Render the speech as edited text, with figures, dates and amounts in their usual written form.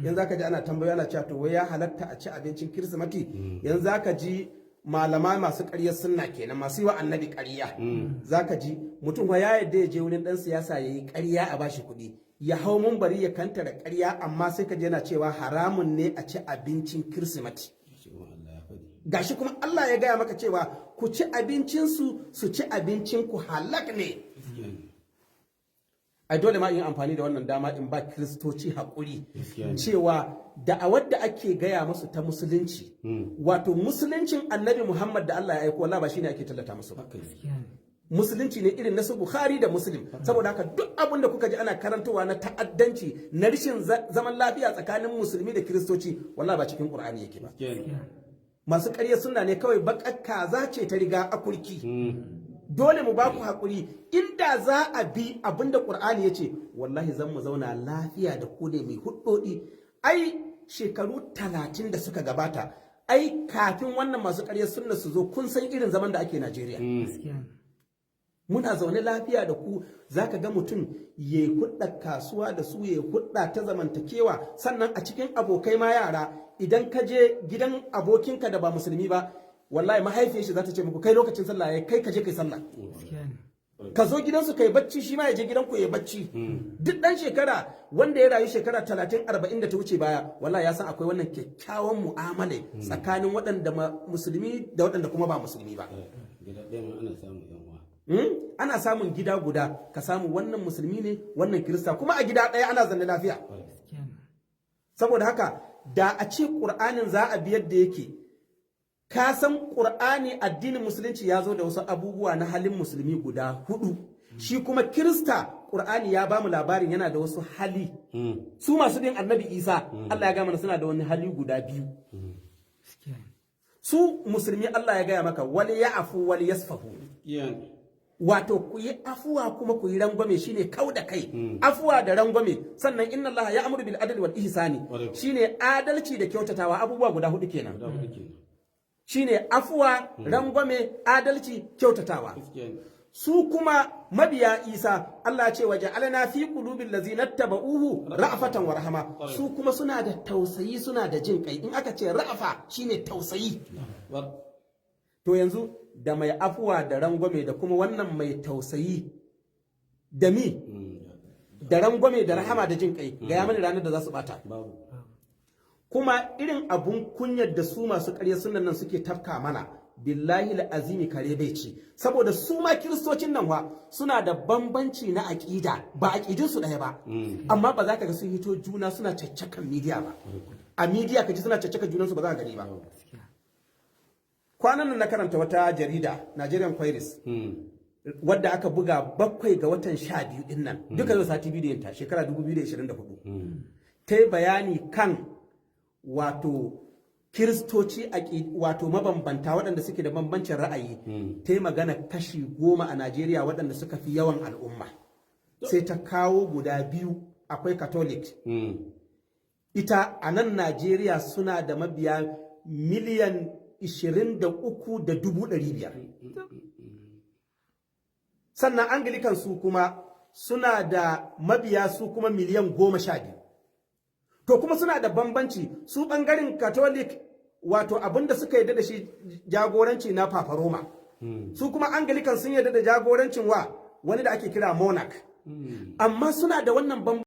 yanzu zaka ji ana tambaya ana cewa to wai ya halatta a ci abincin Kirsimati yanzu zaka ji malama masu ƙaryar sunna kenan masu yi wa annabi ƙarya zaka ji mutum ya yadda ya je wurin dan siyasa ya yi ƙarya a bashi kuɗi ya hau mumbari ya kanta da ƙarya amma sai ka je yana cewa haramun ne a ci abincin Kirsimati gashi kuma Allah ya gaya maka cewa ku ci abincinsu su ci abincinku halak ne ai dole ma in amfani da wannan dama in ba kiristoci haƙuri cewa da'awar da ake gaya musu ta musulunci wato musuluncin annabi Muhammad da Allah ya aiko wallahi ba shine ake tallata musu ba musulunci ne irin na su Bukhari da Muslim saboda haka duk abin da kuka ji ana karantowa na ta'addanci na rashin zaman lafiya tsakanin musulmi da kiristoci wallahi ba cikin Qur'ani yake ba masu ƙarya sunna ne kawai baƙar kaza ce ta riga akurki dole mu ba ku haƙuri inda za a bi abinda ƙur'ani ya ce wallahi zan mu zauna lafiya da ku ne mai huɗoɗi ai shekaru 30 da suka gabata ai kafin wannan masu ƙarya sunna su zo kun san irin zaman da ake Najeriya muna zaune lafiya da ku zaka ga mutum ya hudda kasuwa da su ya hudda ta zamantakewa sannan a cikin abokai ma yara idan ka je gidan abokinka da ba musulmi ba wallahi mahaifiyar shi za ta ce muku kai lokacin sallah ya kai ka je kai sallah ka zo gidansu kai bacci shi ma ya je gidanku ya bacci duk dan shekara wanda ya rayu shekara 30-40 da ta wuce baya wallahi ya san akwai wannan kyakkyawan mu'amala tsakanin waɗanda musulmi da waɗanda kuma ba musulmi ba ana samun gida guda ka samu wannan musulmi ne wannan kirista kuma a gida ɗaya ana zanne lafiya saboda haka da a ce ƙur'anin za a bi yadda yake ka san ƙur'ani addinin musulunci ya zo da wasu abubuwa na halin musulmi guda 4 shi kuma kirista ƙur'ani ya bamu labarin yana da wasu hali su masu bin annabi isa Allah ya gama suna da wani hali guda 2 su musulmi Allah ya gaya maka wali ya afu wali yasfahu wato ku yi afuwa kuma ku yi rangwame shine kau da kai afuwa da rangwame sannan inna Allah ya amuru bil adli wal ihsani shine adalci da kyautatawa abubuwa guda 4 kenan shine afuwa rangwame adalci kyautatawa su kuma mabiya Isa Allah ya ce waje alana fi qulubil ladzina tabauhu ra'fatan wa rahama su kuma suna da tausayi suna da jin kai in aka ce ra'fa shine tausayi to yanzu da mai afuwa da rangwame da kuma wannan mai tausayi da mi da rangwame da rahama da jin kai ga ya mani ranar da za su bata kuma irin abun kunyar da su masu ƙarya sunan nan suke tafka mana billahi azimi kare bai ci saboda su ma kiristocin nan wa suna da bambanci na aƙida ba aƙidin su ɗaya ba amma ba za ka ga sun hito juna suna caccakan midiya ba a midiya kaji suna caccakan junansu ba za ka gani ba kwanan nan na karanta wata jarida Nigerian Quiris wadda aka buga 7 ga watan 12 din nan duka yau sati biyu da yinta shekara 2024 ta yi bayani kan wato kiristoci wato mabambanta waɗanda suke da bambancin ra'ayi ta yi magana kashi 10 a Najeriya waɗanda suka fi yawan al'umma sai ta kawo guda 2 akwai Catholic ita a nan Najeriya suna da mabiya miliyan 23,500 sannan Anglican su kuma suna da mabiya su kuma miliyan 12 to kuma suna da bambanci su bangaren Catholic wato abinda suka yarda da shi jagoranci na Papa Roma su kuma Anglican sun yarda da jagorancin wani da ake kira monarch amma suna da wannan bambanci